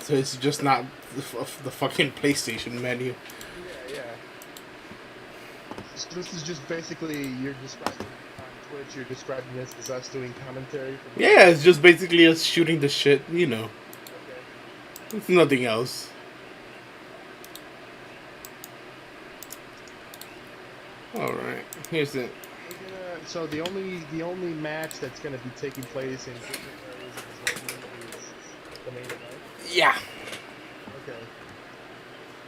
So it's just not the fucking PlayStation menu. Yeah, yeah. So this is just basically you're describing on Twitch. You're describing this as us doing commentary from the Yeah, show. it's just basically us shooting the shit. Okay. It's nothing else. All right, here's it. So the only match that's gonna be taking place in different areas of the venue is the main event. Yeah, Okay.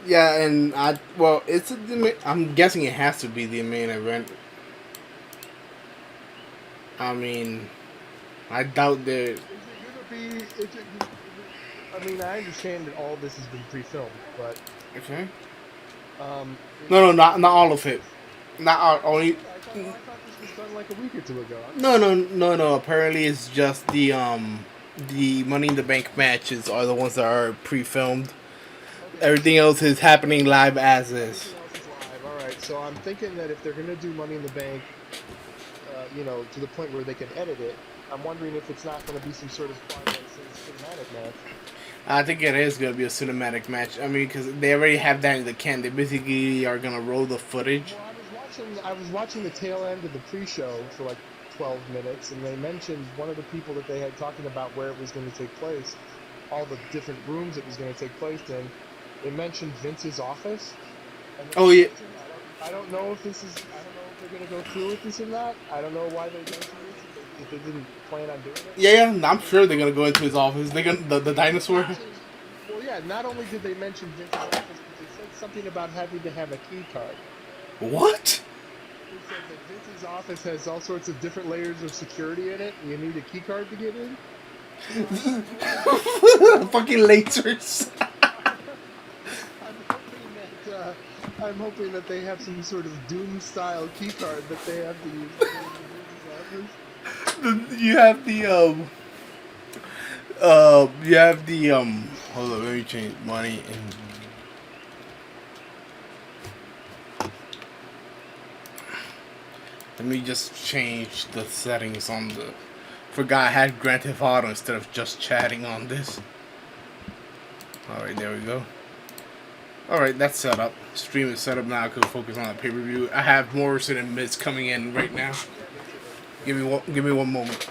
yeah, and I'm guessing it has to be the main event. I mean, I doubt that. Is it gonna be? I mean, I understand that all this has been pre-filmed, but Okay. is No, it no, gonna not be? all of it. Not all, only. Really? I thought this was done like a week or two ago. I'm No, sorry. no, no, no. Apparently, it's just the Money in the Bank matches are the ones that are pre-filmed. Okay, Everything else is happening live as is. everything else is live. All right, so I'm thinking that if they're gonna do Money in the Bank, to the point where they can edit it, I'm wondering if it's not gonna be some sort of cinematic match. I think it is gonna be a cinematic match. I mean, because they already have that in the can. They basically are gonna roll the footage. Well, I was watching the tail end of the pre-show for like 12 minutes, and they mentioned one of the people that they had talking about where it was going to take place, all the different rooms it was going to take place in. They mentioned Vince's office, and Oh I'm yeah, thinking, I don't know if this is, I don't know if they're going to go through with this or not. I don't know why they mentioned this if they didn't plan on doing it. yeah, yeah. I'm sure they're gonna go into his office. They're gonna the Well, dinosaur. yeah. Not only did they mention Vince's office, but they said something about having to have a key card. What? They said that Vince's office has all sorts of different layers of security in it, and you need a key card to get in. So Fucking lasers. I'm hoping that they have some sort of Doom style key card that they have to use to get into Vince's office. You have the. Hold on, let me change money and. Let me just change the settings on the. Forgot I had Grand Theft Auto instead of just chatting on this. Alright, there we go. Alright, that's set up. Stream is set up now. I can focus on the pay per view. I have Morrison and Miz coming in right now. Yeah, me too. Give me one moment.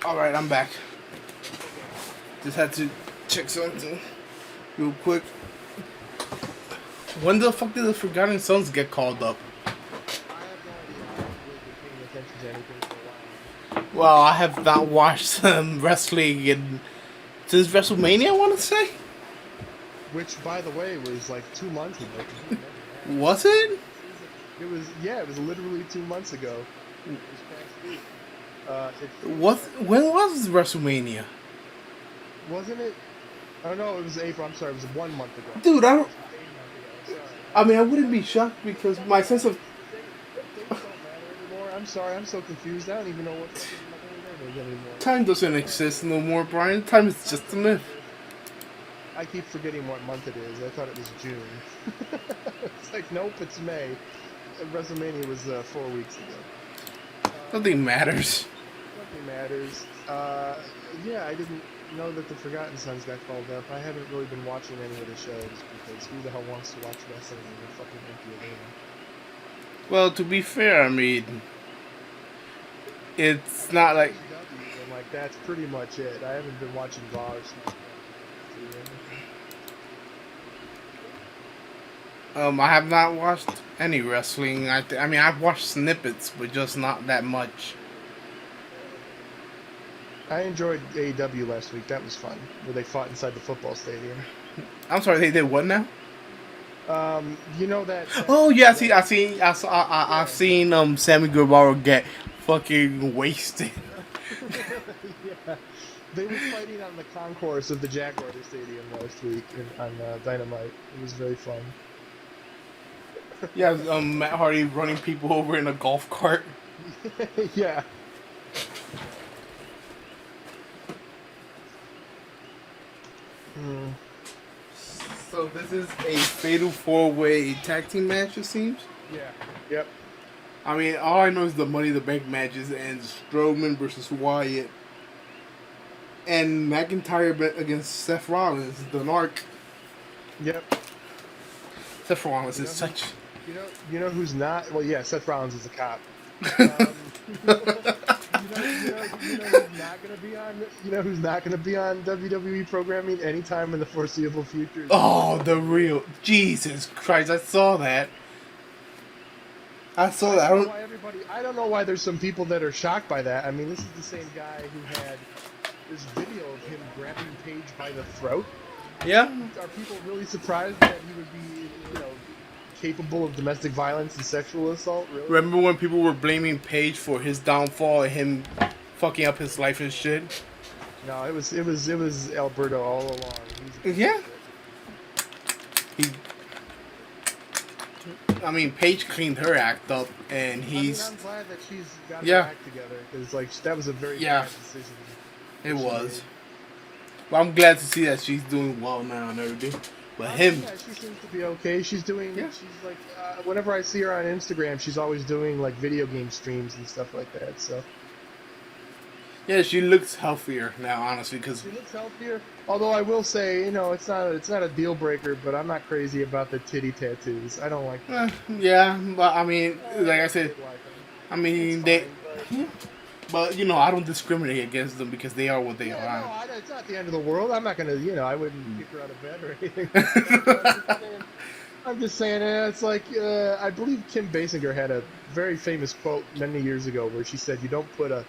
Alright, I'm back. Okay. Just had to check something real quick. When the fuck did the Forgotten Sons get called up? I have no idea. I haven't really been paying attention to anything for a while now. Well, I have not watched wrestling since WrestleMania, I want to say. Which, by the way, was like 2 months ago. Because we never had Was it? a season. It was literally 2 months ago. This past week. It feels What? like, When was WrestleMania? wasn't it? Oh no, it was April. I'm sorry, it was 1 month ago. Dude, It was a month ago. Sorry. I mean, I wouldn't be shocked because my sense of Dates don't matter anymore. I'm sorry, I'm so confused. I don't even know what fucking my name is anymore. time doesn't exist no more, Brian. Time is just a myth. I keep forgetting what month it is. I thought it was June. It's like, nope, it's May. WrestleMania was 4 weeks ago. Nothing matters. Nothing matters. Yeah, I didn't know that the Forgotten Sons got called up. I haven't really been watching any of the shows because who the hell wants to watch wrestling in a fucking empty arena? Well, to be fair, I mean, it's not like AEW, and like that's pretty much it. I haven't been watching Raw or SmackDown or anything. I have not watched any wrestling. I mean, I've watched snippets, but just not that much. I enjoyed AEW last week. That was fun. Where they fought inside the football stadium. I'm sorry, they did what now? You know that. Oh yeah, Yeah. I've seen Sammy Guevara get fucking wasted. Yeah. They were fighting on the concourse of the Jaguar Stadium last week on Dynamite. It was very fun. Yeah, Matt Hardy running people over in a golf cart. Yeah. Mm. So this is a fatal 4-way tag team match, it seems. Yeah. Yep. I mean, all I know is the Money in the Bank matches and Strowman versus Wyatt. And McIntyre against Seth Rollins, the Narc. Yep. Seth Rollins is such... You know who's not? Well, yeah, Seth Rollins is a cop. You know who's not gonna be on? You know who's not gonna be on WWE programming anytime in the foreseeable future? Oh, the real... Jesus Christ, I saw that. I don't know why there's some people that are shocked by that. I mean, this is the same guy who had this video of him grabbing Paige by the throat. Yeah. Are people really surprised that he would be, capable of domestic violence and sexual assault? Really? Remember when people were blaming Paige for his downfall and him fucking up his life and shit? No, it was Alberto all along. Yeah. I mean, Paige cleaned her act up, and he's... I'm glad that she's got her act together, because that was a very bad decision. It was. Well, I'm glad to see that she's doing well now and everything. But him... Yeah, she seems to be okay. She's doing... Yeah. She's like... whenever I see her on Instagram, she's always doing, like, video game streams and stuff like that, so... Yeah, she looks healthier now, honestly, because... She looks healthier. Although I will say, it's not a deal breaker, but I'm not crazy about the titty tattoos. I don't like them. Yeah, but I mean, like I said, I mean, but I don't discriminate against them because they are what they are. No, it's not the end of the world. I'm not gonna, I wouldn't kick her out of bed or anything. I'm just saying, it's like, I believe Kim Basinger had a very famous quote many years ago where she said, "You don't put a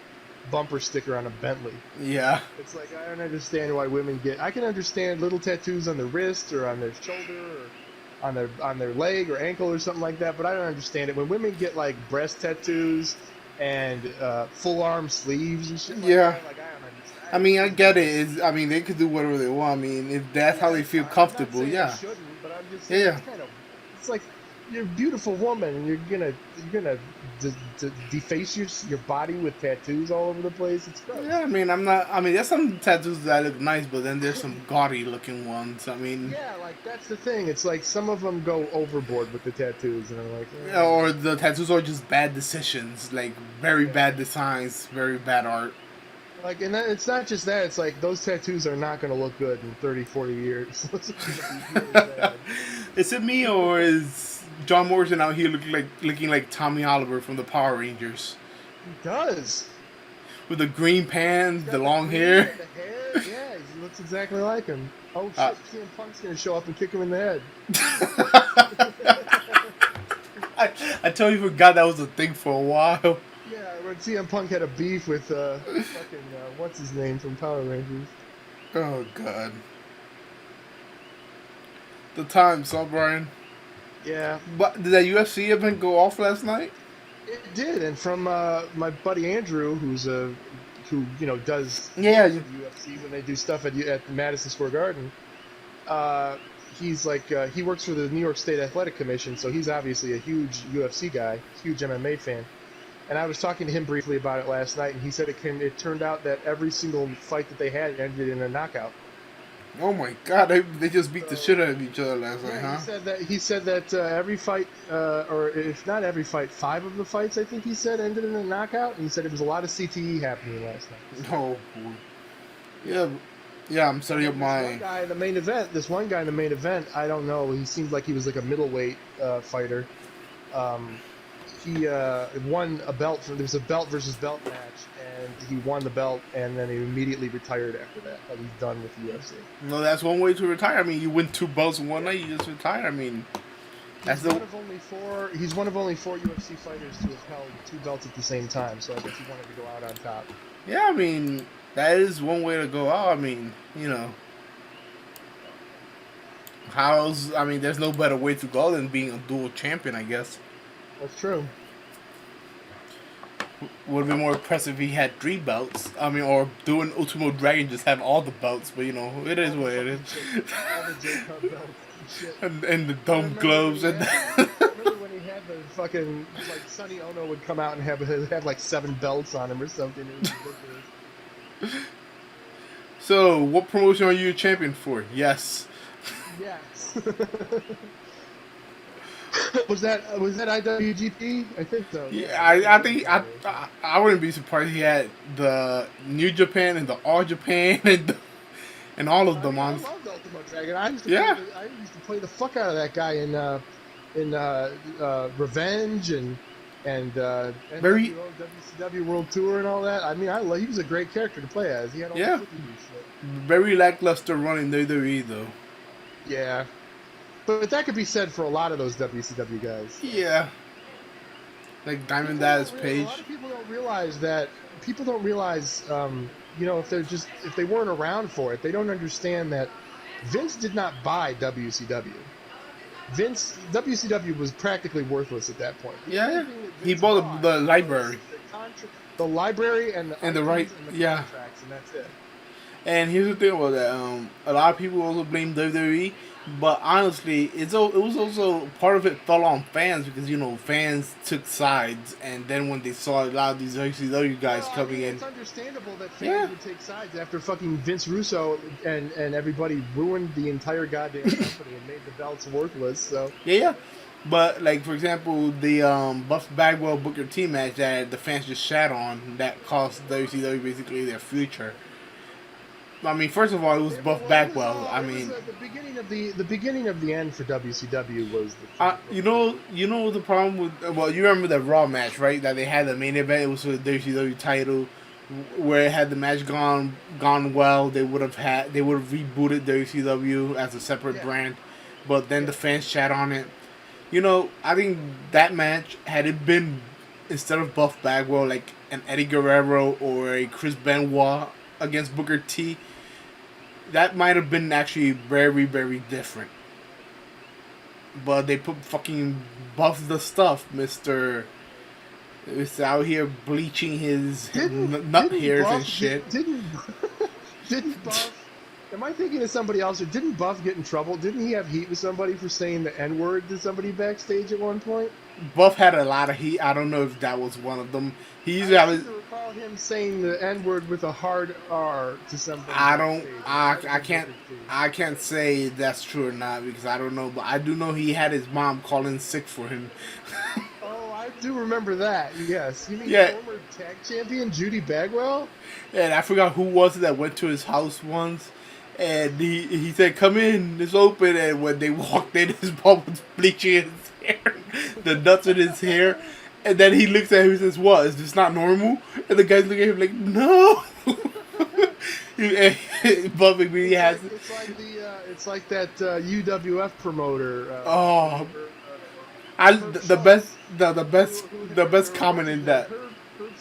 bumper sticker on a Bentley." Yeah. It's like, I don't understand why women I can understand little tattoos on their wrist or on their shoulder or on their leg or ankle or something like that, but I don't understand it when women get like breast tattoos and full arm sleeves and shit like that. Like, I don't understand. I mean, I get it. They could do whatever they want. I mean, if that's how they feel comfortable, yeah. They shouldn't, but I'm just saying, it's like, you're a beautiful woman, and you're gonna deface your body with tattoos all over the place. It's gross. Yeah, there's some tattoos that look nice, but then there's some gaudy looking ones. I mean, yeah, like that's the thing. It's like some of them go overboard with the tattoos, and I'm like, or the tattoos are just bad decisions, like very bad designs, very bad art. Like, and it's not just that. It's like those tattoos are not going to look good in 30, 40 years. Really is it me, or is John Morrison out here looking like Tommy Oliver from the Power Rangers? He does. With the green pants, the long hair. The hair, yeah, he looks exactly like him. Oh shit, CM Punk's gonna show up and kick him in the head. I totally forgot that was a thing for a while. Yeah, when CM Punk had a beef with fucking what's his name from Power Rangers. Oh god. The time, so Brian. Yeah. But did that UFC event go off last night? It did, and from my buddy Andrew, who does UFC when they do stuff at Madison Square Garden. He's like he works for the New York State Athletic Commission, so he's obviously a huge UFC guy, huge MMA fan. And I was talking to him briefly about it last night, and he said it turned out that every single fight that they had ended in a knockout. Oh my god, they just beat the shit out of each other last night, huh? He said that every fight, or if not every fight, 5 of the fights, I think he said, ended in a knockout. And he said it was a lot of CTE happening last night. Oh, boy. Yeah, I'm setting up my... This one guy in the main event, I don't know, he seemed like he was like a middleweight fighter. He won a belt. There was a belt versus belt match, and he won the belt, and then he immediately retired after that. Like, he's done with the UFC. No, that's one way to retire. I mean, you win 2 belts in one night, you just retire. I mean, he's one of only 4 UFC fighters to have held 2 belts at the same time. So I guess he wanted to go out on top. Yeah, I mean, that is one way to go out. I mean, there's no better way to go than being a dual champion, I guess. That's true. Would have been more impressive if he had 3 belts. I mean, or doing Ultimo Dragon just have all the belts. But you know, it is what it is. All the J-Cup belts and shit. And the I dumb remember gloves when and. I remember when he had the fucking, like, Sonny Ono would come out and have like 7 belts on him or something. It was ridiculous. So, what promotion are you a champion for? Yes. Yes. Was that IWGP? I think so. Yeah, I think I wouldn't be surprised he had the New Japan and the All Japan and all of them I on. loved Ultimo Dragon. I used to play the fuck out of that guy in Revenge and Very WCW World Tour and all that. I mean, he was a great character to play as. He had all the flippy shit. very lackluster run in WWE though. Yeah. But that could be said for a lot of those WCW guys. Yeah. Like Diamond Dallas Page. A lot of people don't realize that. People don't realize, you know, if they weren't around for it, they don't understand that Vince did not buy WCW. WCW was practically worthless at that point. Yeah. He bought the library. The library and the right, and the yeah. contracts, and that's it. And here's the thing about that. A lot of people also blame WWE, but honestly, it was also part of it fell on fans because, you know, fans took sides, and then when they saw a lot of these WCW guys coming in, it's understandable that fans would take sides after fucking Vince Russo and everybody ruined the entire goddamn company and made the belts worthless. So yeah. But like for example, the Buff Bagwell Booker T match that the fans just shat on that cost WCW basically their future. I mean, first of all, it was Buff Bagwell. I mean, the beginning of the end for WCW was you know the problem with you remember the Raw match, right? That they had the main event. It was for the WCW title, where had the match gone well, they would have rebooted WCW as a separate brand, but then the fans chat on it. You know, I think that match, had it been instead of Buff Bagwell like an Eddie Guerrero or a Chris Benoit against Booker T, that might have been actually very, very different. But they put fucking Buff the Stuff, Mr. It's out here bleaching his nut hairs and shit. Didn't Buff... Am I thinking of somebody else? Or didn't Buff get in trouble? Didn't he have heat with somebody for saying the N-word to somebody backstage at one point? Buff had a lot of heat. I don't know if that was one of them. He usually I recall him saying the N-word with a hard R to somebody. I can't say that's true or not because I don't know, but I do know he had his mom calling sick for him. Oh, I do remember that. Yes, you mean former tag champion Judy Bagwell? And I forgot who was it that went to his house once. And he said, "Come in, it's open." And when they walked in, his mom was bleaching his hair, the nuts in his hair. And then he looks at him and says, "What? Is this not normal?" And the guys look at him like, "No." Buff McBeady has. It's like that UWF promoter. The best comment in that.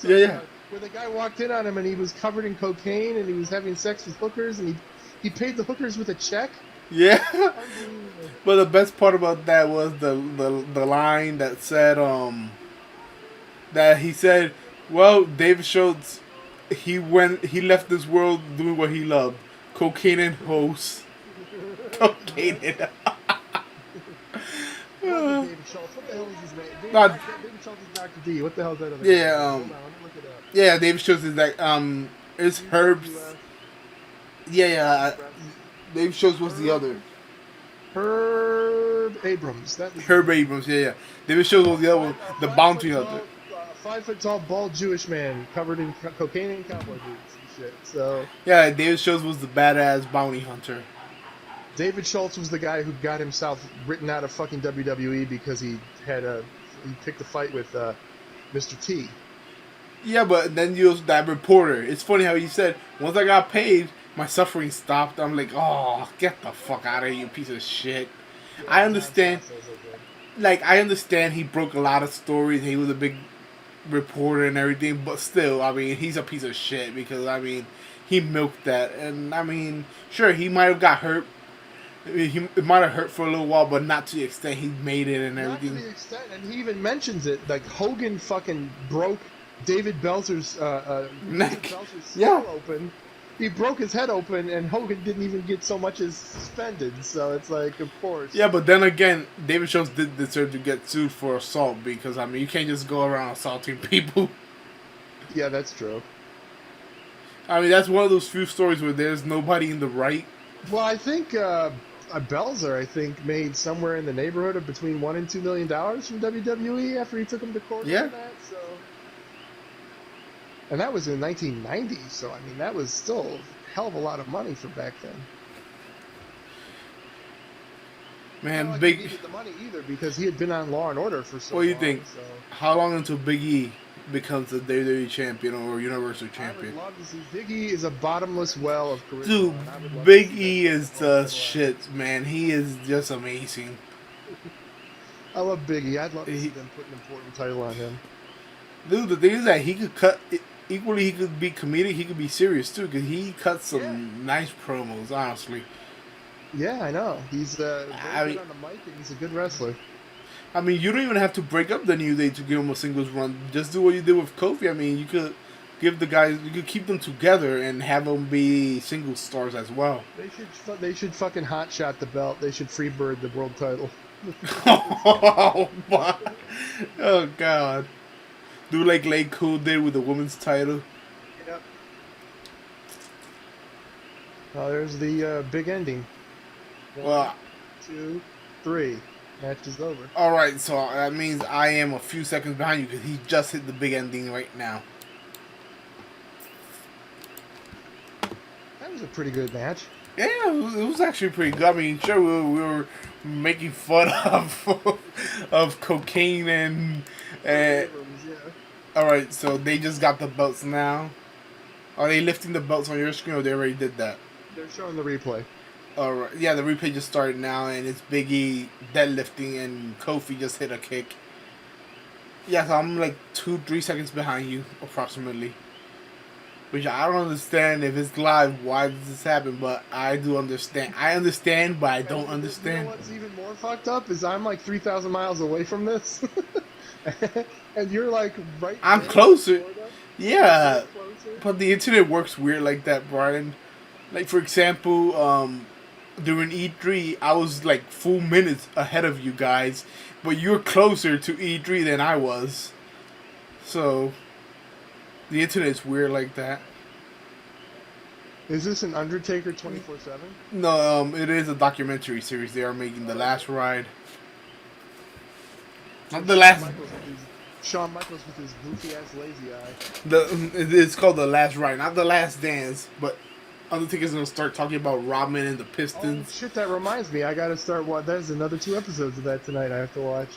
Yeah. Where the guy walked in on him and he was covered in cocaine and he was having sex with hookers and he paid the hookers with a check. Yeah. But the best part about that was the line that said that he said, "Well, David Schultz, he left this world doing what he loved, cocaine and hoes." Cocaine and David Schultz. What the hell is his name? David Schultz is Dr. D. What the hell is that other guy? Yeah, Hold on, let me look it up. Yeah, David Schultz is like it's Herb's. Yeah. David Schultz was the other. Herb Abrams. Herb Abrams. Yeah. David Schultz was the other one, the bounty hunter. 5 foot tall, bald Jewish man covered in cocaine and cowboy boots and shit. So yeah, David Schultz was the badass bounty hunter. David Schultz was the guy who got himself written out of fucking WWE because he picked a fight with Mr. T. Yeah, but then you was that reporter. It's funny how he said, "Once I got paid, my suffering stopped." I'm like, "Oh, get the fuck out of here, you piece of shit." Yeah, I understand. I understand he broke a lot of stories. He was a big reporter and everything, but still, I mean, he's a piece of shit because, I mean, he milked that. And, I mean, sure, he might have got hurt. It might have hurt for a little while, but not to the extent he made it and everything. Not to the extent, and he even mentions it. Like, Hogan fucking broke David Belzer's Neck. skull Yeah. open. He broke his head open, and Hogan didn't even get so much as suspended. So it's like, of course. Yeah, but then again, David Schultz did deserve to get sued for assault because, I mean, you can't just go around assaulting people. Yeah, that's true. I mean, that's one of those few stories where there's nobody in the right. Well, I think Belzer, I think, made somewhere in the neighborhood of between $1 and $2 million from WWE after he took him to court Yeah. for that. So, and that was in 1990. So, I mean, that was still a hell of a lot of money for back then. Man, Not like Big. he needed the money either because he had been on Law and Order for so What long. do you think? So. How long until Big E becomes the WWE champion or Universal I champion? would love to see. Big E is a bottomless well of charisma. Dude, and I would love Big to see E that is go the on. shit, man. He is just amazing. I love Big E. I'd love to see them put an important title on him. Dude, the thing is that he could cut. Equally, he could be comedic. He could be serious too, because he cuts some nice promos. Honestly, Yeah, I know. He's very I mean- good on the mic, and he's a good wrestler. I mean, you don't even have to break up the New Day to give him a singles run. Just do what you did with Kofi. I mean, you could give the guys, you could keep them together and have them be singles stars as well. They should fucking hotshot the belt. They should freebird the world title. Oh my! Oh god! Do like Lake Cool did with the women's title. Yep. Now there's the big ending. Well, 2, 3. Match is over. all right. So that means I am a few seconds behind you because he just hit the big ending right now. That was a pretty good match. Yeah, it was actually pretty good. I mean, sure, we were making fun of cocaine and. Yeah. All right, so they just got the belts now. Are they lifting the belts on your screen, or they already did that? They're showing the replay. All right, yeah, the replay just started now, and it's Big E deadlifting, and Kofi just hit a kick. Yeah, so I'm like 2-3 seconds behind you, approximately. Which I don't understand if it's live. Why does this happen? But I do understand. I understand, but I don't You understand. know what's even more fucked up is I'm like 3,000 miles away from this, and you're like right. I'm there in closer. Florida. Yeah, Closer. but the internet works weird like that, Brian. Like for example, during E3, I was like full minutes ahead of you guys, but you're closer to E3 than I was. So the internet's weird like that. Is this an Undertaker 24/7? No, it is a documentary series. They are making The Last Ride. Not the last. Shawn Michaels with his goofy ass lazy eye. It's called The Last Ride, not The Last Dance. But Undertaker's gonna start talking about Robin and the Oh Pistons. shit! That reminds me. I gotta start. There's another 2 episodes of that tonight. I have to watch.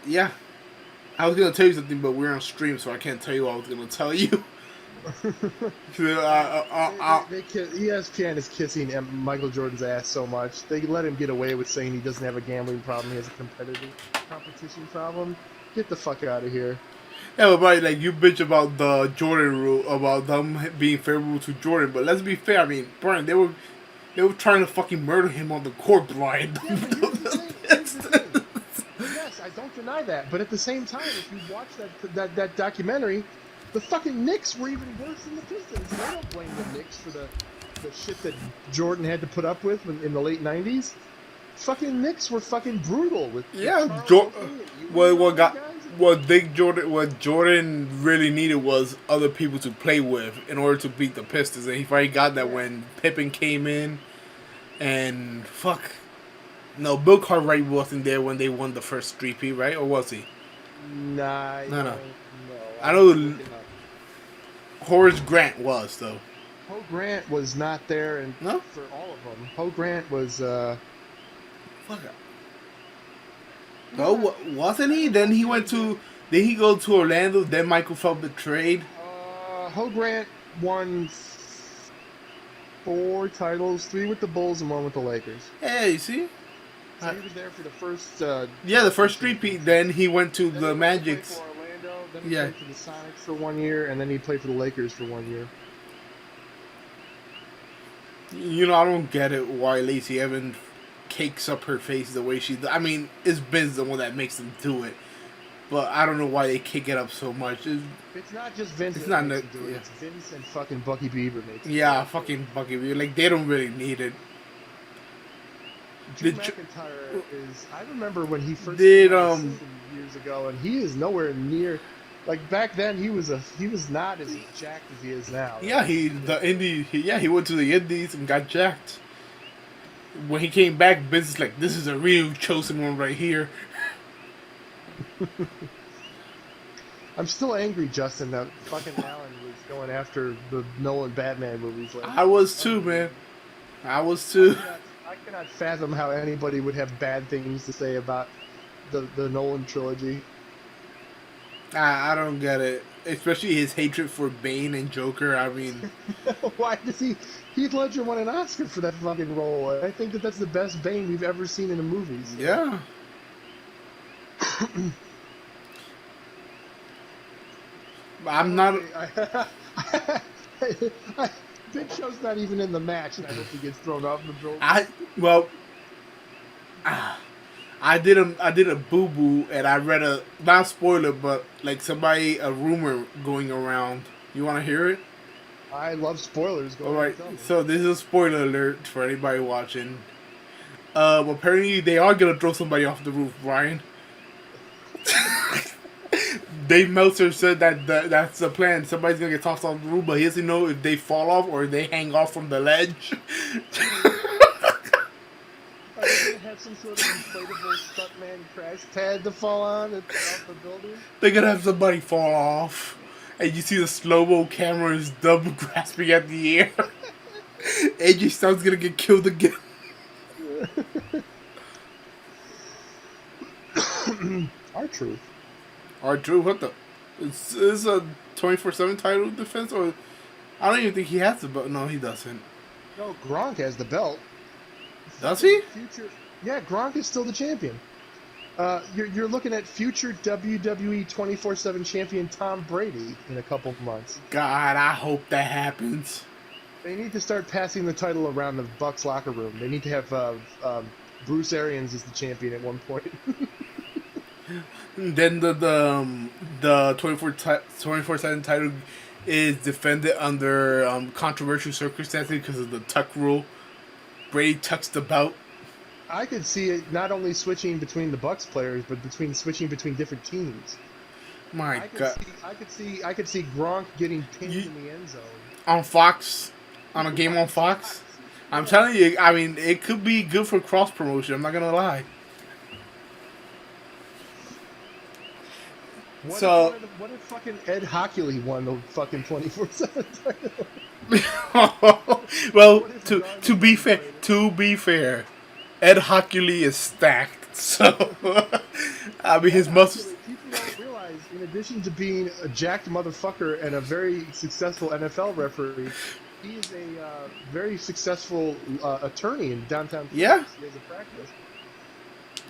Yeah. I was gonna tell you something, but we're on stream, so I can't tell you what I was gonna tell you. ESPN is kissing Michael Jordan's ass so much. They let him get away with saying he doesn't have a gambling problem. He has a competition problem. Get the fuck out of here. Yeah, but right, like you bitch about the Jordan rule, about them being favorable to Jordan, but let's be fair. I mean, Brian, they were trying to fucking murder him on the court, Brian. Yeah, but here's the thing. Yes, I don't deny that. But at the same time, if you watch that documentary, the fucking Knicks were even worse than the Pistons. And I don't blame the Knicks for the shit that Jordan had to put up with in the late '90s. Fucking Knicks were fucking brutal with what Jordan really needed was other people to play with in order to beat the Pistons, and he finally got that when Pippen came in, and Bill Cartwright wasn't there when they won the first 3P, right? Or was he? Nah, No. I know Horace Grant was though. Ho Grant was not there, and No? for all of them, Ho Grant was. No, wasn't he? Then he went to. Did he go to Orlando? Then Michael felt betrayed. Ho Grant won 4 titles, 3 with the Bulls and 1 with the Lakers. Hey, you see? So he was there for the first. The first 3P. Then he went to then the he Magics. played for Orlando. Then he played for the Sonics for 1 year, and then he played for the Lakers for 1 year. You know, I don't get it why Lacey Evans cakes up her face the way she does. I mean, it's Vince the one that makes them do it. but I don't know why they kick it up so much. It's not just Vince It's that not. makes him do it. Yeah, It's Vince and fucking Bucky Beaver makes him do yeah, it. fucking Bucky. Like they don't really need it. Drew Did McIntyre is. I remember when he first did came on the scene years ago, and he is nowhere near. Like back then, he was not as jacked as he is now. Yeah, he went to the Indies and got jacked. When he came back, Vince is like, this is a real chosen one right here. I'm still angry, Justin, that fucking Alan was going after the Nolan Batman movies. Like, I was too, man. I was too. I cannot fathom how anybody would have bad things to say about the Nolan trilogy. I don't get it. Especially his hatred for Bane and Joker. I mean, why does Heath Ledger won an Oscar for that fucking role? I think that's the best Bane we've ever seen in the movies. So. Yeah. I'm not. Big Show's not even in the match, and I hope he gets thrown off the building. I did a boo boo, and I read a not spoiler, but like a rumor going around. You want to hear it? I love spoilers. All right, so this is a spoiler alert for anybody watching. Apparently they are gonna throw somebody off the roof, Brian. Dave Meltzer said that's the plan. Somebody's gonna get tossed off the roof, but he doesn't know if they fall off or they hang off from the ledge. Are they gonna have some sort of inflatable stuntman crash pad to fall on off the building? They're gonna have somebody fall off, and you see the slow-mo camera is double grasping at the air. AJ Styles gonna get killed again. R-Truth. R-Truth, what the? Is a 24/7 title defense, or I don't even think he has the belt. No, he doesn't. No, Gronk has the belt. Does he? Yeah, Gronk is still the champion. You're looking at future WWE 24/7 champion Tom Brady in a couple of months. God, I hope that happens. They need to start passing the title around the Bucks locker room. They need to have Bruce Arians as the champion at one point. Then the 24/7 title is defended under controversial circumstances because of the tuck rule. Brady tucks the belt. I could see it not only switching between the Bucks players, but switching between different teams. My God! I could see Gronk getting pinned in the end zone on Fox, on a game on Fox. I'm telling you, I mean, it could be good for cross promotion. I'm not gonna lie. What if fucking Ed Hockley won the fucking 24/7 title? Well, to be fair, Ed Hockley is stacked. So I mean, his muscles. People don't realize, in addition to being a jacked motherfucker and a very successful NFL referee, he is a very successful attorney in downtown. Yeah. He has a practice.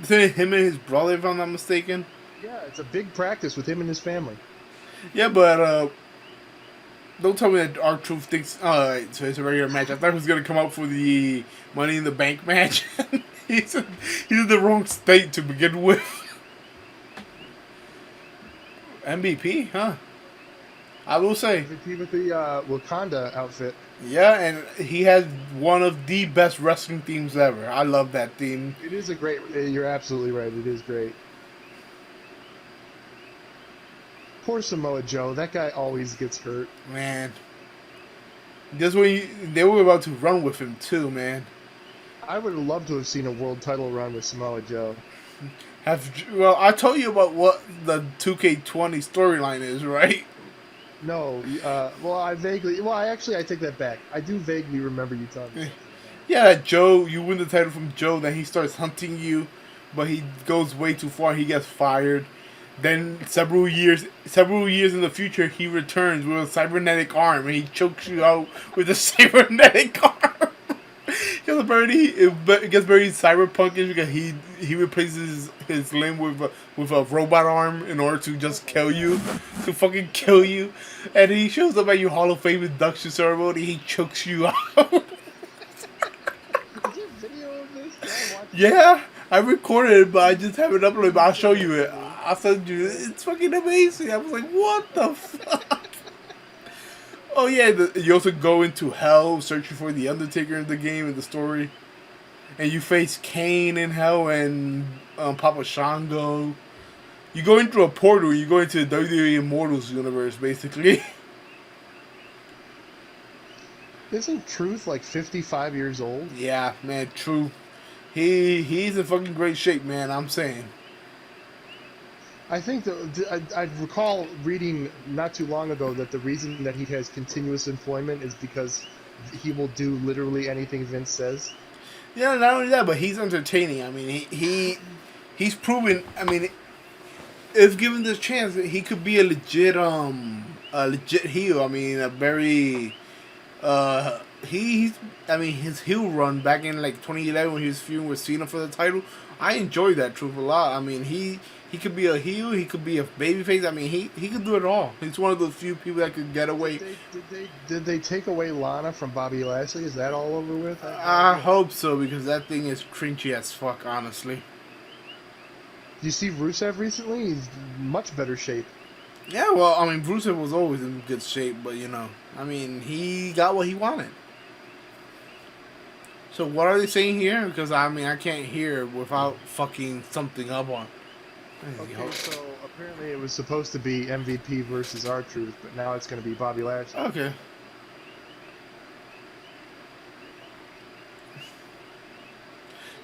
Isn't it him and his brother, if I'm not mistaken? Yeah, it's a big practice with him and his family. Yeah, but don't tell me that R-Truth thinks. So it's a regular match. I thought he was gonna come out for the Money in the Bank match. he's in the wrong state to begin with. MVP, huh? I will say. MVP with the Wakanda outfit. Yeah, and he has one of the best wrestling themes ever. I love that theme. It is a great. You're absolutely right. It is great. Poor Samoa Joe. That guy always gets hurt. Man. This way, they were about to run with him too, man. I would have loved to have seen a world title run with Samoa Joe. Well, I told you about what the 2K20 storyline is, right? No. I take that back. I do vaguely remember you telling me. Yeah, Joe, you win the title from Joe, then he starts hunting you, but he goes way too far, he gets fired. Then several years in the future, he returns with a cybernetic arm, and he chokes you out with a cybernetic arm. It gets very cyberpunkish because he replaces his limb with a robot arm in order to just kill you, to fucking kill you. And he shows up at your Hall of Fame induction ceremony. He chokes you out. Is there video of this? Yeah, I recorded it, but I just haven't uploaded. But I'll show you it. I said, dude, it's fucking amazing. I was like, what the fuck? Oh yeah, you also go into hell searching for the Undertaker in the game in the story, and you face Kane in hell and Papa Shango. You go into a portal. You go into the WWE Immortals universe, basically. Isn't Truth like 55 years old? Yeah, man, true. He's in fucking great shape, man. I'm saying. I think that I recall reading not too long ago that the reason that he has continuous employment is because he will do literally anything Vince says. Yeah, not only that, but he's entertaining. I mean, he's proven. I mean, if given the chance, he could be a legit heel. I mean, a very he's. I mean, his heel run back in like 2011 when he was feuding with Cena for the title. I enjoyed that truth a lot. I mean, he could be a heel, he could be a babyface. I mean, he could do it all. He's one of those few people that could get away. Did they take away Lana from Bobby Lashley? Is that all over with? I hope so, because that thing is cringy as fuck, honestly. You see Rusev recently? He's in much better shape. Yeah, well, I mean, Rusev was always in good shape, but you know, I mean, he got what he wanted. So what are they saying here? Because I mean, I can't hear without fucking something up on. Okay, so apparently it was supposed to be MVP versus R-Truth, but now it's going to be Bobby Lashley. Okay.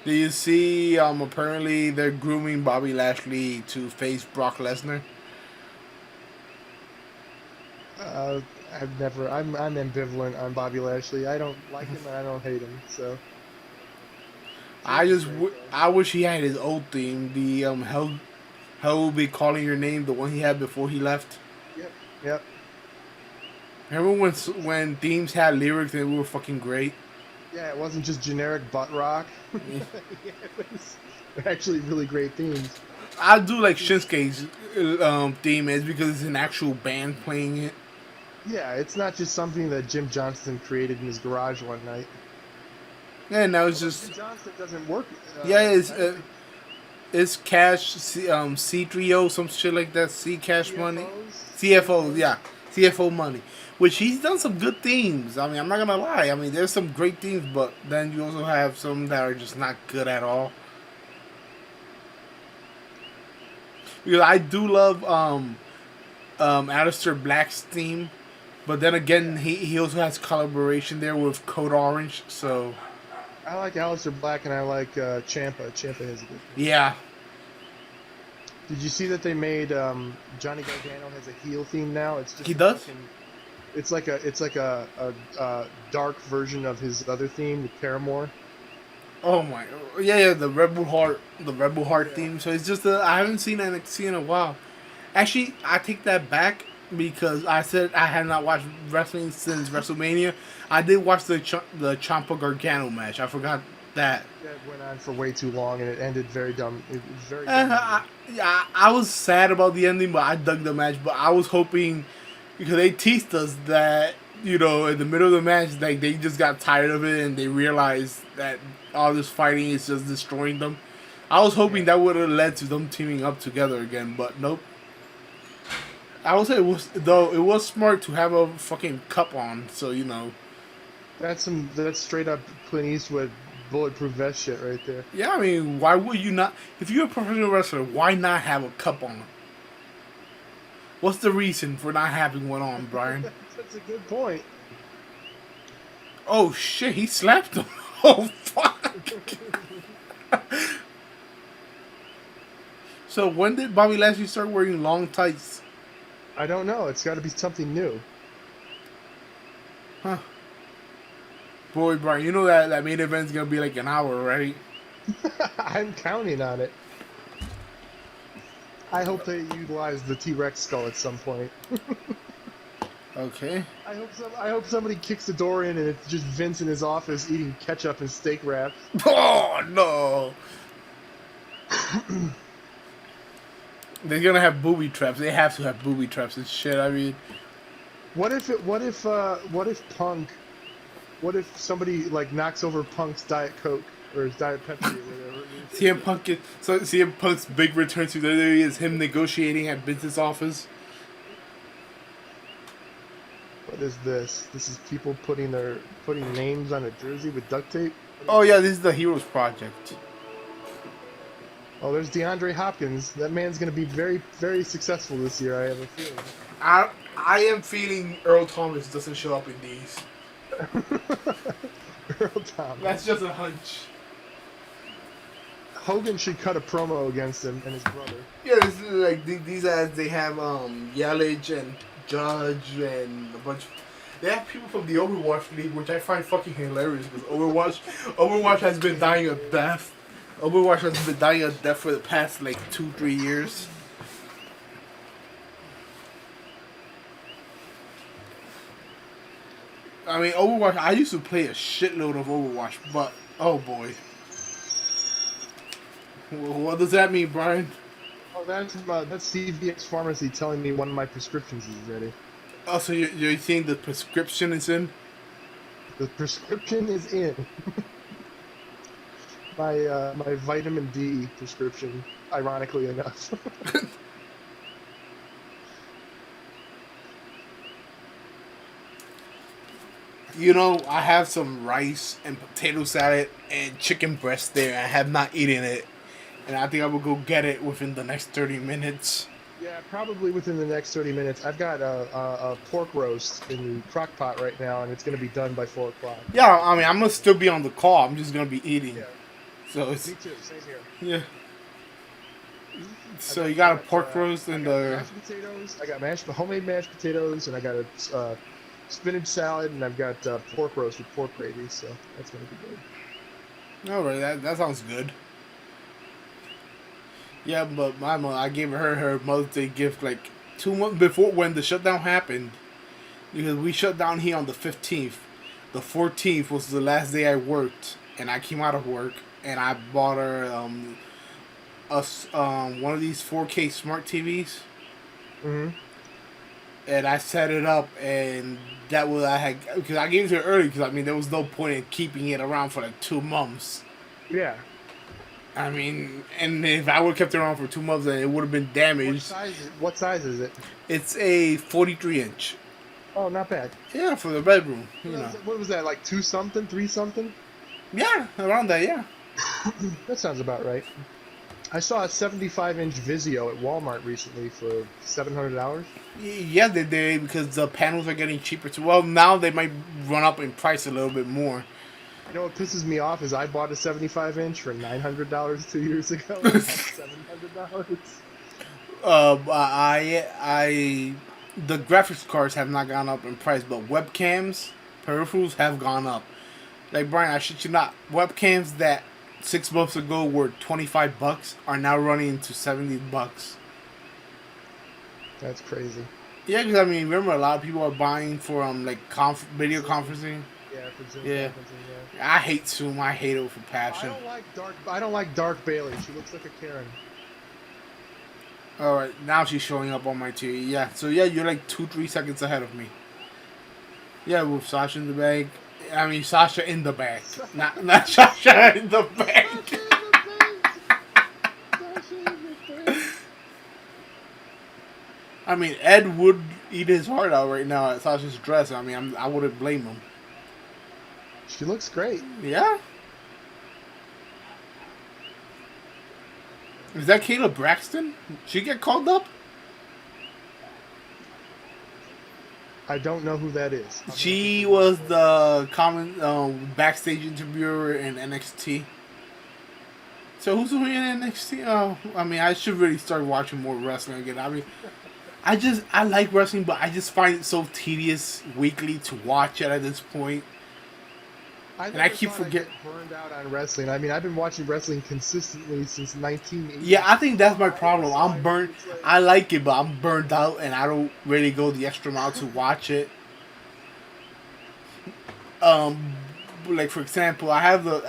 Do you see? Apparently they're grooming Bobby Lashley to face Brock Lesnar. I'm ambivalent on Bobby Lashley. I don't like him and I don't hate him. So. I wish he had his old theme. The Hell Will Be Calling Your Name, the one he had before he left. Yep. Remember when themes had lyrics and they were fucking great? Yeah, it wasn't just generic butt rock. Yeah, it was actually really great themes. I do like Shinsuke's theme is because it's an actual band playing it. Yeah, it's not just something that Jim Johnston created in his garage one night. Yeah, now it's just Jim Johnston doesn't work. It's Cash C3O, some shit like that. C Cash CFOs? Money, CFO, yeah, CFO Money. Which he's done some good themes. I mean, I'm not gonna lie. I mean, there's some great themes, but then you also have some that are just not good at all. Because I do love Aleister Black's theme, but then again, he also has collaboration there with Code Orange. So I like Aleister Black and I like Ciampa. Ciampa has a good theme. Yeah. Did you see that they made Johnny Gargano has a heel theme now? It's just He does? fucking, it's like a dark version of his other theme, the Paramore. Oh my, yeah, the Rebel Heart theme. So it's just I haven't seen NXT in a while. Actually, I take that back because I said I had not watched wrestling since WrestleMania. I did watch the Ciampa Gargano match. I forgot that. That went on for way too long and it ended very dumb. It was very dumb. I was sad about the ending, but I dug the match. But I was hoping, because they teased us that, you know, in the middle of the match, like they just got tired of it and they realized that all this fighting is just destroying them. I was hoping that would have led to them teaming up together again, but nope. I would say it was smart to have a fucking cup on, so you know. That's straight up Clint Eastwood bulletproof vest shit right there. Yeah, I mean, why would you not? If you're a professional wrestler, why not have a cup on? What's the reason for not having one on, Brian? That's a good point. Oh shit, he slapped him. Oh fuck. So when did Bobby Lashley start wearing long tights? I don't know. It's got to be something new. Huh. Boy, Brian, you know that main event's gonna be like an hour, right? I'm counting on it. I hope they utilize the T-Rex skull at some point. Okay. I hope somebody kicks the door in and it's just Vince in his office eating ketchup and steak wraps. Oh no! They're gonna have booby traps. They have to have booby traps and shit. I mean, what if somebody like knocks over Punk's Diet Coke or his Diet Pepsi or whatever? CM Punk's big return to WWE is him negotiating at business office. What is this? This is people putting names on a jersey with duct tape. Oh yeah, this is the Heroes Project. Oh, there's DeAndre Hopkins. That man's going to be very, very successful this year. I have a feeling. I am feeling Earl Thomas doesn't show up in these. Earl Thomas. That's just a hunch. Hogan should cut a promo against him and his brother. Yeah, this is like these ads. They have Yelich and Judge and a bunch. They have people from the Overwatch League, which I find fucking hilarious because Overwatch has been dying a death. Overwatch has been dying a death for the past like 2-3 years. I mean, Overwatch. I used to play a shitload of Overwatch, but oh boy. What does that mean, Brian? Oh, that's CVX Pharmacy telling me one of my prescriptions is ready. Oh, so you're saying the prescription is in? The prescription is in. my vitamin D prescription, ironically enough. You know, I have some rice and potato salad and chicken breast there. I have not eaten it. And I think I will go get it within the next 30 minutes. Yeah, probably within the next 30 minutes. I've got a pork roast in the crock pot right now, and it's going to be done by 4 o'clock. Yeah, I mean, I'm going to still be on the call. I'm just going to be eating. Yeah. So it's, Me too, same here. yeah. So you got a pork roast and mashed potatoes. I got homemade mashed potatoes, and I got a spinach salad, and I've got pork roast with pork gravy, so that's going to be good. All right, that sounds good. Yeah, but my mom, I gave her Mother's Day gift like 2 months before when the shutdown happened. Because we shut down here on the 15th. The 14th was the last day I worked, and I came out of work, and I bought her one of these 4K smart TVs. Mm-hmm. And I set it up, and that was because I gave it to her early because I mean there was no point in keeping it around for like 2 months. Yeah. I mean, and if I would have kept it around for 2 months, then it would have been damaged. What size is it? It's a 43-inch. Oh, not bad. Yeah, for the bedroom. You know. What was that, like 2 something, 3 something? Yeah, around that, yeah. That sounds about right. I saw a 75-inch Vizio at Walmart recently for $700. Yeah, they did because the panels are getting cheaper too. Well, now they might run up in price a little bit more. You know what pisses me off is I bought a 75-inch for $900 2 years ago. $700. The graphics cards have not gone up in price, but webcams, peripherals have gone up. Like Brian, I shit you not, webcams that 6 months ago were $25 are now running to $70. That's crazy. Yeah, because I mean, remember a lot of people are buying for like video conferencing. Yeah, for Zoom yeah. conferencing, I hate Zoom. I hate it with a passion. I don't like Dark Bailey. She looks like a Karen. All right, now she's showing up on my TV. Yeah, so yeah, you're like 2-3 seconds ahead of me. Yeah, with Sasha in the bag. I mean, Sasha in the bag, not Sasha in the bag. I mean, Ed would eat his heart out right now at Sasha's dress. I mean, I wouldn't blame him. She looks great. Yeah. Is that Kayla Braxton? She get called up? I don't know who that is. She was the backstage interviewer in NXT. So who's doing NXT? Oh, I mean, I should really start watching more wrestling again. I mean, I like wrestling, but I just find it so tedious weekly to watch it at this point. And I keep forgetting. Burned out on wrestling. I mean, I've been watching wrestling consistently since 1980. Yeah, I think that's my problem. I'm burnt. I like it, but I'm burned out, and I don't really go the extra mile to watch it. Like for example, I have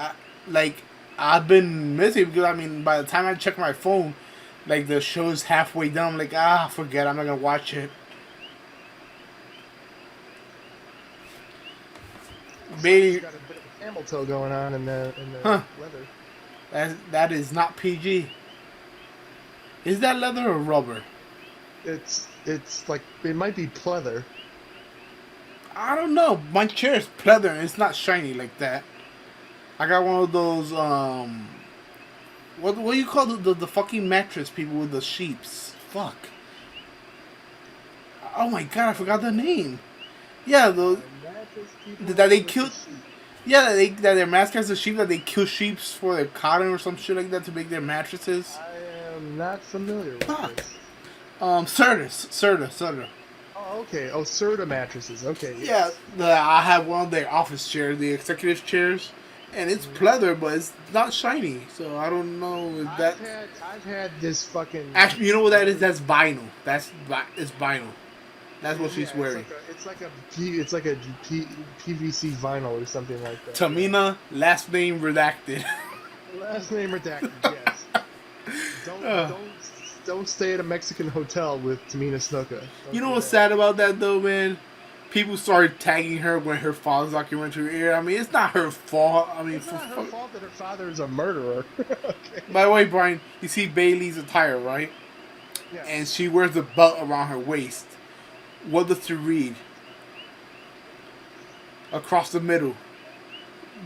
I've been missing because I mean, by the time I check my phone, like the show's halfway done. I'm like, forget. I'm not gonna watch it. Maybe got a bit of a camel toe going on in the leather. That is not PG. Is that leather or rubber? It's like it might be pleather. I don't know. My chair is pleather and it's not shiny like that. I got one of those what do you call the fucking mattress people with the sheeps? Fuck. Oh my god, I forgot the name. Yeah, that they killed. Yeah, that their mascots are sheep. That they kill sheep for their cotton or some shit like that to make their mattresses. I am not familiar with Fuck. this. Serta. Oh, okay. Oh, Serta mattresses. Okay. Yes. Yeah, I have one of their office chairs, the executive chairs, and it's pleather, but it's not shiny. So I don't know if that. I've had this fucking. Actually, you know what that is? That's vinyl. It's vinyl. That's what she's wearing. It's like a PVC vinyl or something like that. Tamina, last name redacted. Last name redacted. Yes. Don't stay at a Mexican hotel with Tamina Snuka. You know what's sad about that though, man? People started tagging her when her father's documentary aired. I mean, it's not her fault. I mean, it's not her fault that her father is a murderer. Okay. By the way, Brian, you see Bailey's attire, right? Yeah. And she wears a belt around her waist. What does she read? Across the middle.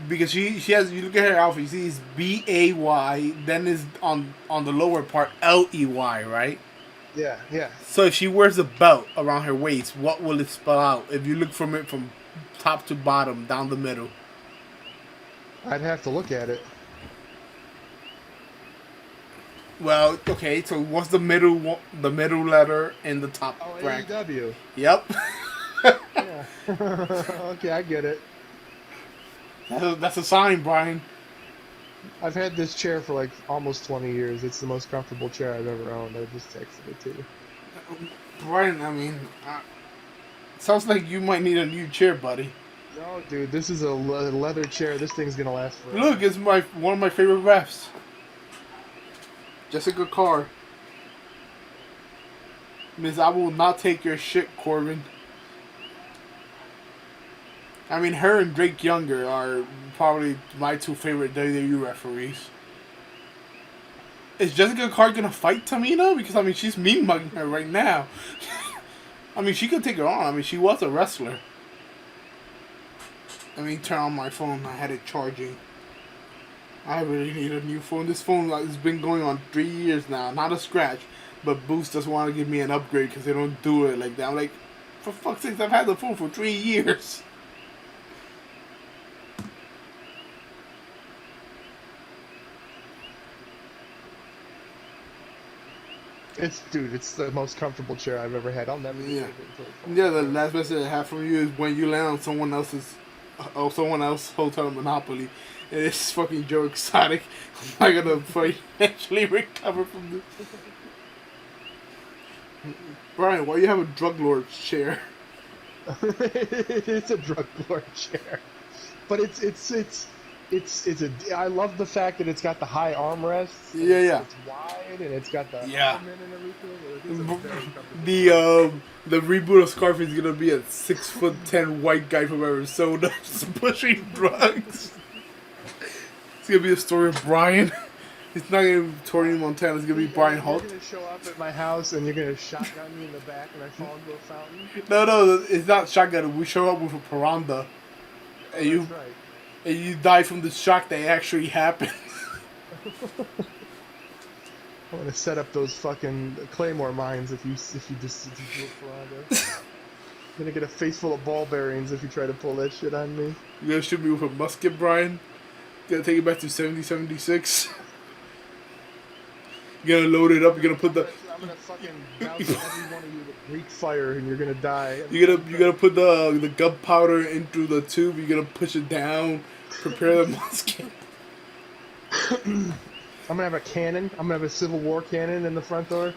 Because she has, you look at her outfit, you see it's B-A-Y, then is on the lower part L-E-Y, right? Yeah. So if she wears a belt around her waist, what will it spell out? If you look from it from top to bottom, down the middle. I'd have to look at it. Well, okay, so what's the middle letter in the top bracket? AEW. Yep. Yeah. Okay, I get it. That's a sign, Brian. I've had this chair for like almost 20 years. It's the most comfortable chair I've ever owned. I just texted it to you. Brian, I mean, sounds like you might need a new chair, buddy. No, dude, this is a leather chair. This thing's gonna last forever. Look, it's one of my favorite refs. Jessica Carr. Miss, I will not take your shit, Corbin. I mean, her and Drake Younger are probably my two favorite WWE referees. Is Jessica Carr gonna fight Tamina? Because, I mean, she's mean mugging her right now. I mean, she could take her on. I mean, she was a wrestler. Let me turn on my phone. I had it charging. I really need a new phone. This phone has been going on 3 years now. Not a scratch. But Boost doesn't want to give me an upgrade because they don't do it like that. I'm like, for fuck's sake, I've had the phone for 3 years. It's the most comfortable chair I've ever had. I'll never use it. Yeah, the last message I have from you is when you land on someone else's hotel Monopoly. And it's fucking Joe Exotic. I'm not gonna financially recover from this. Brian, why do you have a drug lord chair? It's a drug lord chair, but it's I love the fact that it's got the high armrests. Yeah. It's wide and it's got the ottoman and everything. The reboot of Scarface is gonna be a 6'10" white guy from Arizona just pushing drugs. It's gonna be the story of Brian. It's not gonna be Tony Montana. It's gonna be Brian Holt. You're gonna show up at my house and you're gonna shotgun me in the back and I fall into a fountain. No, it's not shotgun. We show up with a Paranda, and That's right. And you die from the shock that actually happened. I want to set up those fucking Claymore mines if you do a Paranda. You're gonna get a face full of ball bearings if you try to pull that shit on me. You gonna shoot me with a musket, Brian? You gotta take it back to 70-76. You're gonna load it up. You're gonna put the. I'm gonna fucking douse every one of you with Greek fire, and you're gonna die. You're gonna put the gunpowder into the tube. You're gonna push it down. Prepare the musket. I'm gonna have a cannon. I'm gonna have a Civil War cannon in the front door.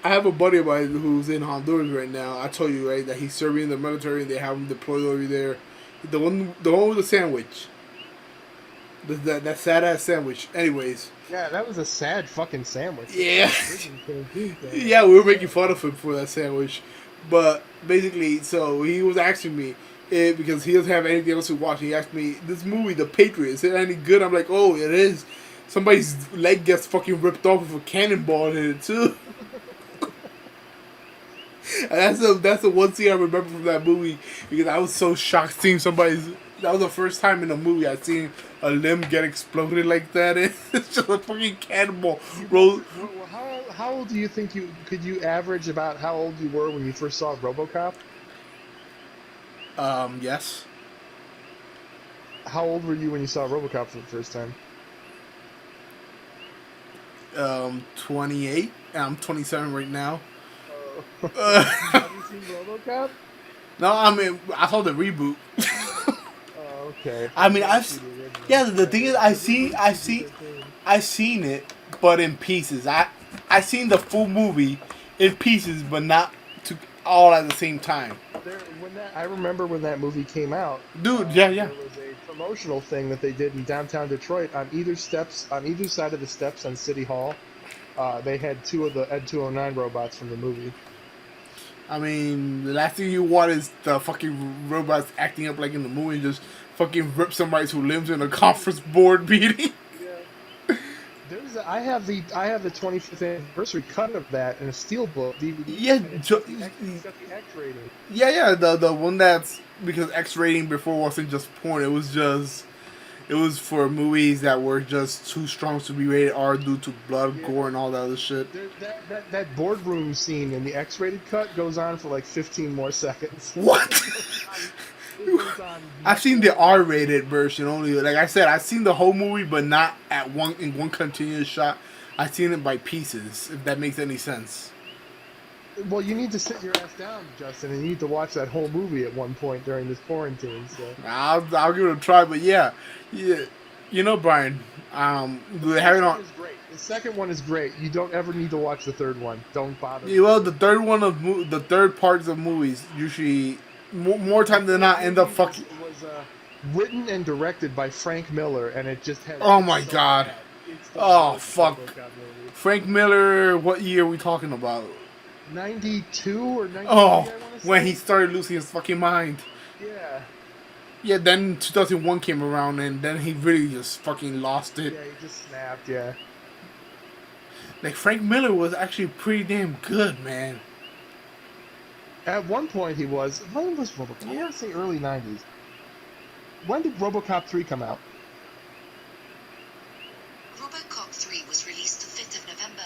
I have a buddy of mine who's in Honduras right now. I told you, right, that he's serving in the military and they have him deployed over there. The one with the sandwich. That sad ass sandwich. Anyways. Yeah, that was a sad fucking sandwich. Yeah. Yeah, we were making fun of him for that sandwich. But basically, so he was asking me, because he doesn't have anything else to watch, he asked me, this movie, The Patriot, is it any good? I'm like, oh, it is. somebody's leg gets fucking ripped off with a cannonball in it too. And that's the one thing I remember from that movie because I was so shocked seeing somebody's. That was the first time in a movie I seen a limb get exploded like that. It's just a fucking cannonball roll. How old do you think you average about how old you were when you first saw RoboCop? Yes. How old were you when you saw RoboCop for the first time? 28. I'm 27 right now. Have you seen RoboCop? No, I mean I saw the reboot. Oh, okay. I mean yeah. The thing is, I seen it, but in pieces. I seen the full movie in pieces, but not to all at the same time. I remember when that movie came out, Dude. Yeah. there was a promotional thing that they did in downtown Detroit on either side of the steps on City Hall. They had two of the Ed 209 robots from the movie. I mean, the last thing you want is the fucking robots acting up like in the movie and just fucking rip somebody's who lives in a conference board meeting. Yeah. I have the 25th anniversary cut of that in a steelbook DVD. Yeah, it's got the X rating. Yeah. The one that's because X rating before wasn't just porn. It was for movies that were just too strong to be rated R due to blood, gore, and all that other shit. That boardroom scene in the X-rated cut goes on for like 15 more seconds. What? I've seen the R-rated version only. Like I said, I've seen the whole movie, but not in one continuous shot. I've seen it by pieces. If that makes any sense. Well, you need to sit your ass down, Justin, and you need to watch that whole movie at one point during this quarantine. So I'll give it a try, but yeah. You know, Brian. They have it on. The second one is great. You don't ever need to watch the third one. Don't bother. Yeah, well, the third parts of movies usually more time than not end up fucking. It was written and directed by Frank Miller, and it just had. Oh my god! Oh fuck! Frank Miller. What year are we talking about? 92 or 93. Oh, when he started losing his fucking mind. Yeah. Yeah, then 2001 came around, and then he really just fucking lost it. Yeah, he just snapped, yeah. Like, Frank Miller was actually pretty damn good, man. At one point he was. When was RoboCop? I want to say early 90s. When did RoboCop 3 come out? RoboCop 3 was released the 5th of November,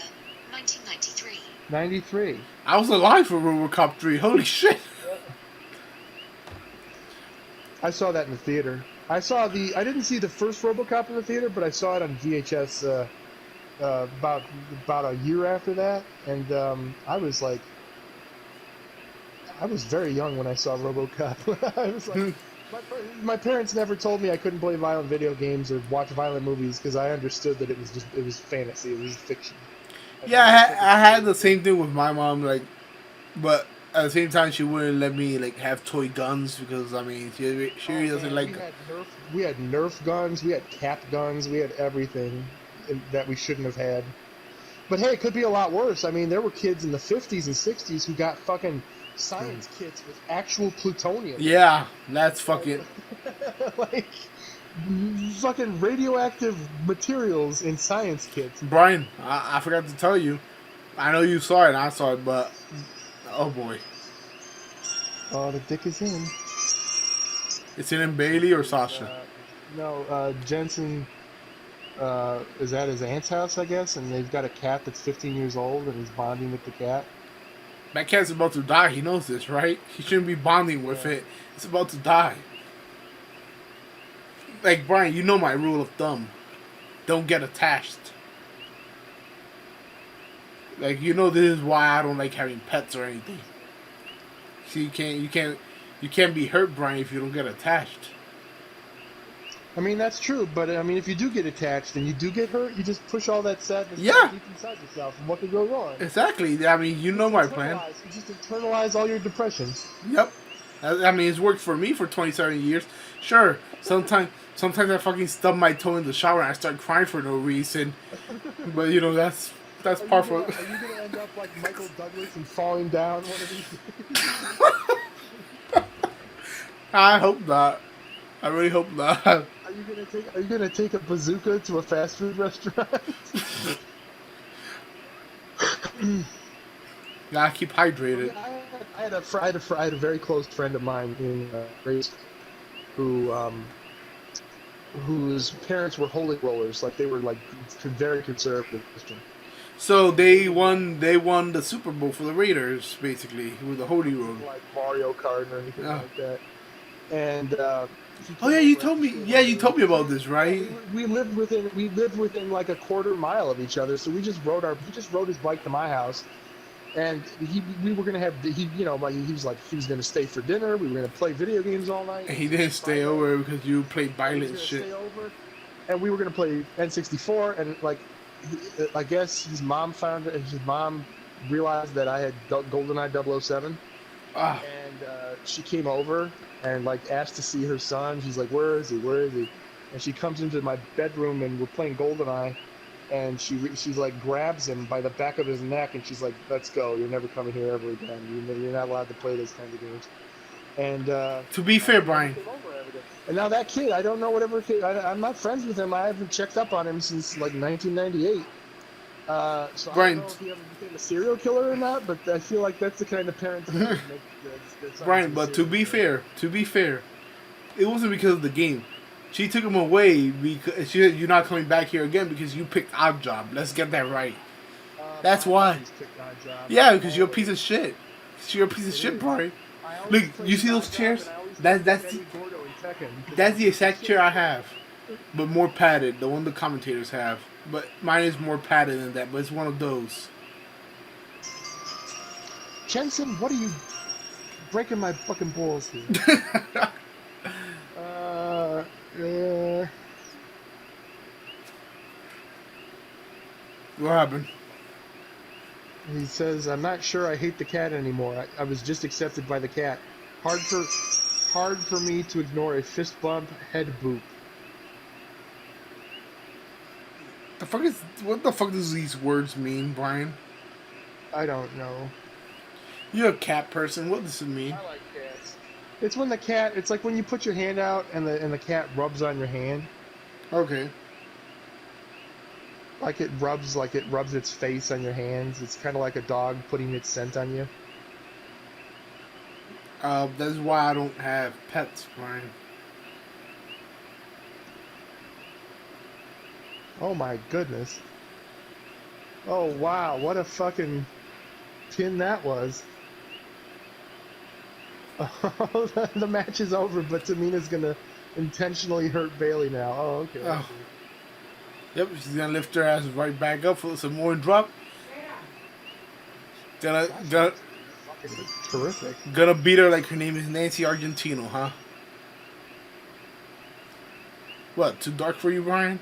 1993. 93. I was alive for RoboCop 3. Holy shit. I saw that in the theater. I didn't see the first RoboCop in the theater, but I saw it on VHS about a year after that, and I was very young when I saw RoboCop. I was like, my parents never told me I couldn't play violent video games or watch violent movies because I understood that it was fantasy, it was fiction. Yeah, I had the same thing with my mom, like, but at the same time, she wouldn't let me like have toy guns because I mean, she really doesn't like. We had Nerf guns, we had Cap guns, we had everything that we shouldn't have had. But hey, it could be a lot worse. I mean, there were kids in the 50s and 60s who got fucking science kits with actual plutonium. Yeah, that's fucking like fucking radioactive materials in science kits. Brian, I forgot to tell you. I know you saw it, and I saw it, but oh boy. Oh, the dick is in. It's in Bailey or Sasha? No, Jensen is at his aunt's house, I guess, and they've got a cat that's 15 years old, and he's bonding with the cat. That cat's about to die. He knows this, right? He shouldn't be bonding with it. It's about to die. Like, Brian, you know my rule of thumb. Don't get attached. Like, you know this is why I don't like having pets or anything. See, you can't be hurt, Brian, if you don't get attached. I mean, that's true, but I mean, if you do get attached and you do get hurt, you just push all that sadness deep inside yourself, and what could go wrong? Exactly. I mean, you know my plan. You just internalize all your depressions. Yep. I mean, it's worked for me for 27 years. Sure, sometimes I fucking stub my toe in the shower and I start crying for no reason. But, you know, that's part for... Are you going to end up like Michael Douglas and falling down one of these days? I hope not. I really hope not. Are you gonna take a bazooka to a fast food restaurant? Gotta keep hydrated. I had a very close friend of mine in race who whose parents were holy rollers, like they were like very conservative Christian. So they won. They won the Super Bowl for the Raiders, basically, with the Holy Road. Like Mario Kart or anything Yeah. like that. And Oh yeah, you told me. Yeah, you told me about this, right? we lived within like a quarter mile of each other, so he just rode his bike to my house, and we were gonna have like he was gonna stay for dinner. We were gonna play video games all night. And he didn't stay over because you played violent shit. Stay over, and we were gonna play N64, and like I guess his mom realized that I had GoldenEye 007. Ah, And she came over and like asked to see her son. She's like, "Where is he? Where is he?" And she comes into my bedroom and we're playing GoldenEye, and she's like grabs him by the back of his neck and she's like, "Let's go. You're never coming here ever again. You're not allowed to play those kinds of games." And to be fair, Brian. And now that kid, I don't know whatever kid. I'm not friends with him. I haven't checked up on him since like 1998. So Brian, I don't know if he ever became a serial killer or not, but I feel like that's the kind of parents that make their sons Brian, be but serial to be fair, it wasn't because of the game. She took him away because she said, "You're not coming back here again because you picked odd job." Let's get that right. That's why. Yeah, because you're a piece of shit. You're a piece of shit, Brian. Look, you see those chairs? That's the exact chair I have, but more padded. The one the commentators have, but mine is more padded than that. But it's one of those. Jensen, what are you breaking my fucking balls here? What happened? He says, "I'm not sure I hate the cat anymore. I was just accepted by the cat. Hard for me to ignore a fist bump, head boop." What the fuck does these words mean, Brian? I don't know. You're a cat person. What does it mean? I like cats. It's when the cat. It's like when you put your hand out and the cat rubs on your hand. Okay. Like it rubs its face on your hands. It's kind of like a dog putting its scent on you. That's why I don't have pets, Brian. Oh my goodness. Oh wow, what a fucking pin that was. Oh, the match is over, but Tamina's gonna intentionally hurt Bailey now. Oh, okay. Oh. Yep, she's gonna lift her ass right back up for some more drop. Gonna terrific. Gonna beat her like her name is Nancy Argentino, huh? What, too dark for you, Brian?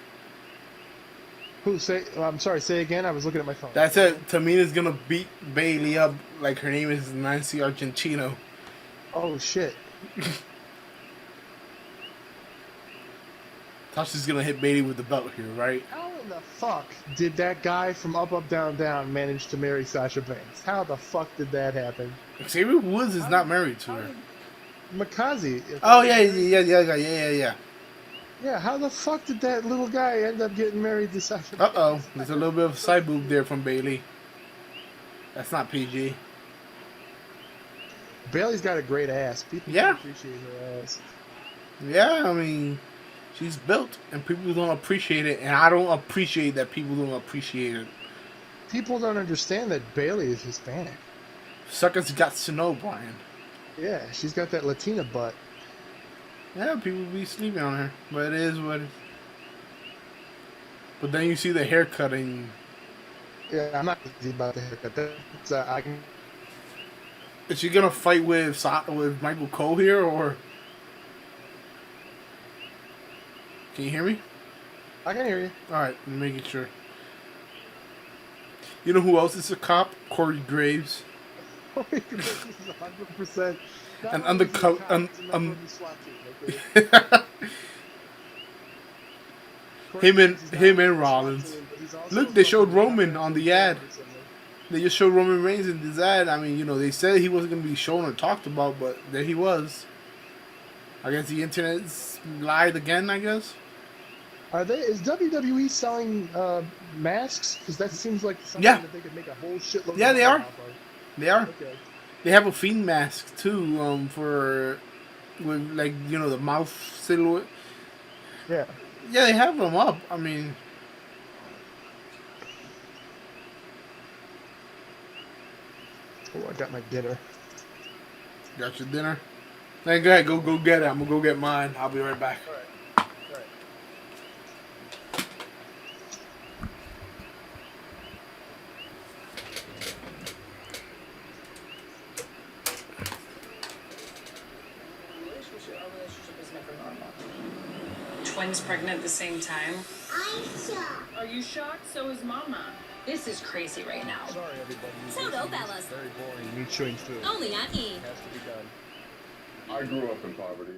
I'm sorry, say again? I was looking at my phone. That's it. Tamina's gonna beat Bailey up like her name is Nancy Argentino. Oh shit. Tasha's gonna hit Bailey with the belt here, right? How in the fuck did that guy from Up Up Down Down manage to marry Sasha Banks? How the fuck did that happen? Xavier Woods is not married to her. Makazi. Oh yeah. Yeah, how the fuck did that little guy end up getting married to Sasha Banks? Uh-oh. There's a little bit of side boob there from Bailey. That's not PG. Bailey's got a great ass. People Yeah. appreciate her ass. Yeah, I mean, she's built, and people don't appreciate it, and I don't appreciate that people don't appreciate it. People don't understand that Bailey is Hispanic. Suckers got to know, Brian. Yeah, she's got that Latina butt. Yeah, people be sleeping on her, but it is what it is. But then you see the haircut, and Yeah, I'm not crazy about the haircut. That's, I can. is she gonna fight with Michael Cole here, or can you hear me? I can hear you. All right, I'm making sure. You know who else is a cop? Corey Graves. 100%. And undercover. Him and Rollins. Look, they showed Roman on the ad. They just showed Roman Reigns in this ad. I mean, you know, they said he wasn't going to be shown or talked about, but there he was. I guess the internet's lied again, I guess. Is WWE selling masks? Because that seems like something Yeah. that they could make a whole shitload Yeah, of they money are. off of. They are. Okay. They have a Fiend mask too, for with like the mouth silhouette. Yeah. Yeah, they have them up. I mean, Oh, I got my dinner. got your dinner. Hey, go ahead, go get it. I'm gonna go get mine. I'll be right back. All right. All right. Our relationship was never normal. Twins pregnant at the same time. I'm shocked. Are you shocked? So is Mama. This is crazy right now. Sorry, everybody. So This go, is Bellas. Very boring. Me chewing food. Only on E! Has to be done. I grew up in poverty.